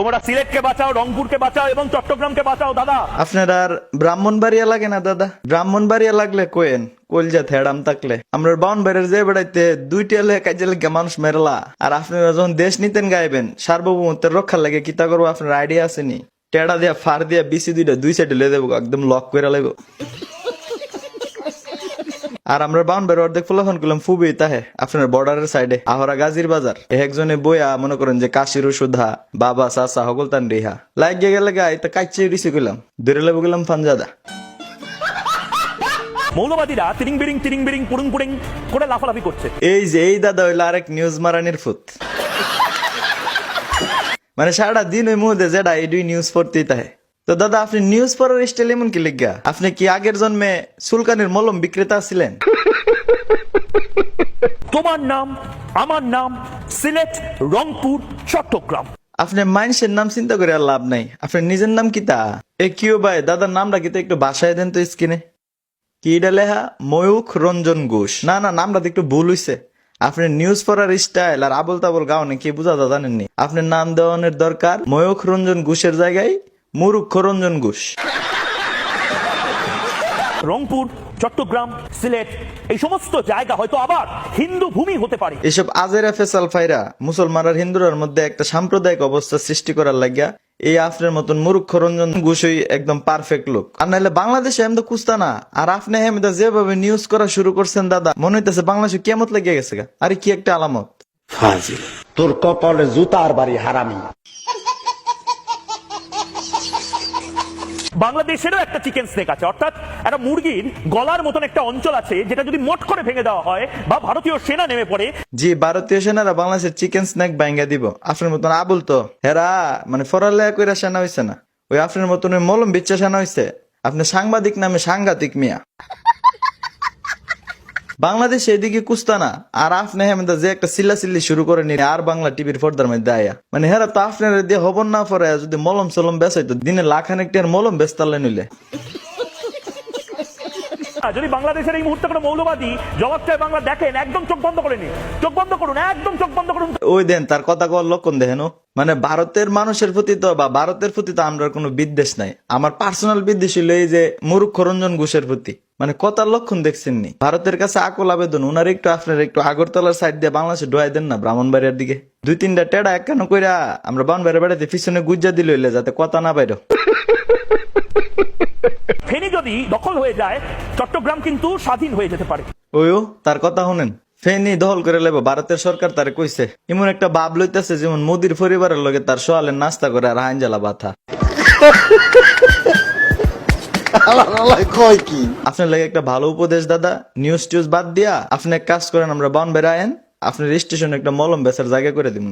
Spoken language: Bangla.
তোমরা সিলেটকে বাঁচাও, রংপুরকে বাঁচাও এবং চট্টগ্রামকে বাঁচাও দাদা। আপনার আর ব্রাহ্মণবাড়িয়া লাগে না দাদা? ব্রাহ্মণবাড়িয়া লাগলে কোয়েন কলজা থেড়াম থাকলে আমরা বাউন্ডারির যে বেড়াইতে দুইটি এলে কাজে লেগে মানুষ মেরলা। আর আপনারা যখন দেশ নিতেন গাইবেন সার্বভৌমত্বের রক্ষার লাগে কিতা করবো আপনার আইডিয়া আসেনি? টেড়া দিয়া ফার দিয়া বিসি দুইটা দুই সাইডে লে দেবো, একদম লক করে লাগবো। আর আমরা বাউন্ডারি অর্ধেক ফুলাফান করলাম ফুবি তাহে আপনার বর্ডারের সাইডে আহরা গাজীর বাজার একজনে বইয়া মনে করেন যে কাশির সুধা বাবা চাচা হগল তান রিহা লাগিয়ে গেলে গাই তা কাইচে রিসি করলাম ধরে লেবো গেলাম ফানজাদা। মৌলবাদীরা তিরিং বিরিং পুড়ুং পুড়িং করে লাফালাফি করছে। এই যে এই দাদা হইলো আরেক নিউজ মারানির ফুত, মানে সারা দিন ওই মুহূর্তে যেটা এই দুই নিউজ পড়তেই তাহে। তো দাদা আপনি নিউজ পড়ার স্টাইল এমন কি লিখা? আপনি কি আগের জন্মে সুলকানের মলম বিক্রেতা ছিলেন? তোমার নাম আমার নাম সিলেট, রংপুর, চট্টগ্রাম। আপনি মানুষের নাম চিন্তা করে আর লাভ নাই, আপনার নিজের নাম কি তা? এ কিও ভাই দাদার নামটা কি একটু বাসায় দেন তো স্ক্রিনে। কি লেখা? ময়ূখ রঞ্জন ঘোষ। না না, নামটা একটু ভুল হইছে। আপনার নিউজ পড়ার স্টাইল আর আবল তাবল গাওনে কি বুঝা জানেননি? আপনার নাম দেওয়ানোর দরকার ময়ূখ রঞ্জন ঘোষের জায়গায় মুরুক্ষ রঞ্জন ঘোষ। রংপুর, চট্টগ্রাম, সিলেট এই সমস্ত জায়গা হয়তো আবার হিন্দু ভূমি হতে পারে। এসব আজেরা ফেসাল ফাইরা মুসলমান আর হিন্দুরার মধ্যে একটা সাম্প্রদায়িক অবস্থা সৃষ্টি করার লাগিয়া এই আপনার মতন মুরুক্ষ রঞ্জন ঘোষই একদম পারফেক্ট লোক। আর নাহলে বাংলাদেশে এমন কুস্তা না। আর আপনি হেমদা যেভাবে নিউজ করা শুরু করছেন দাদা, মনে হইতেছে বাংলাদেশে কেমত লেগে গেছে গা। আরে কি একটা আলামত। ফাজিল, তোর কপালে জুতার বাড়ি হারামি। বাংলাদেশেরও একটা চিকেন স্নেক আছে, অর্থাৎ একটা মুরগির গলার মতন একটা অঞ্চল আছে যেটা যদি মোট করে ভেঙে দেওয়া হয় বা ভারতীয় সেনা নেমে পড়ে। জি, ভারতীয় সেনারা বাংলাদেশের চিকেন স্ন্যাক ভাঙ্গা দিব। আপনার মতন আবুল তো হেরা মানে ফরালেয়া কইরা সেনা হইছে না, ওই আপনার মতন ওই মলম বিচ্ছা সেনা হইছে। আপনি সাংবাদিক নামে সাংঘাতিক মিয়া। বাংলাদেশ এদিকে কুস্তা না, আর আপনি হেমদা যে একটা চিল্লাচিল্লি শুরু করে নি আর বাংলা টিভির পর্দার মধ্যে আয়া, মানে হেরা তো আপনার দিয়ে হবন না পরে যদি মলম সলম বেচাইতো দিনে লাখানেক টাকার মলম বেচতালে নিলে। যদি বাংলাদেশের এই মুহূর্তে কোনো মৌলবাদী জবাব চায় বাংলা দেখেন, একদম চোখ বন্ধ করে নিন, চোখ বন্ধ করুন, একদম চোখ বন্ধ করুন। ওই দেন তার কথা কওয়ার লক্ষণ দেখেন। মানে ভারতের মানুষের প্রতি তো বা ভারতের প্রতি তো আমরা কোনো বিদ্বেষ নাই। আমার পার্সোনাল বিদ্বেষ হইল এই যে মুরুক্ষ রঞ্জন ঘোষের প্রতি। মানে কথার লক্ষণ দেখছেন নি? ভারতের কাছে আকল আবেদন, উনার একটু আপনার একটু আগরতলার সাইড দিয়ে বাংলাদেশে ডোয়াই দেন না, ব্রাহ্মণবাড়িয়ার দিকে দুই তিনটা টেড়া একখানো কইরা আমরা বাউন্ডারি বেড়াতে পিছনে গুজ্জা দিল হইলে যাতে কথা না বাইর। ফেনী যদি দখল হয়ে যায় চট্টগ্রাম কিন্তু স্বাধীন হয়ে যেতে পারে। ওইও তার কথা শুনেন, ফেনী দখল করে লেব ভারতের সরকার তারে কইছে। এমন একটা ভাব লইতেছে যেমন মোদির পরিবারের লগে তার সোয়ালের নাস্তা করে আর হাইনজালা বাথা। আপনার লাগে একটা ভালো উপদেশ দাদা, নিউজ টিউজ বাদ দিয়া আপনি এক কাজ করেন, আমরা বাউন বেড়ায়েন, আপনার স্টেশনে একটা মলম বেচার জায়গা করে দিব।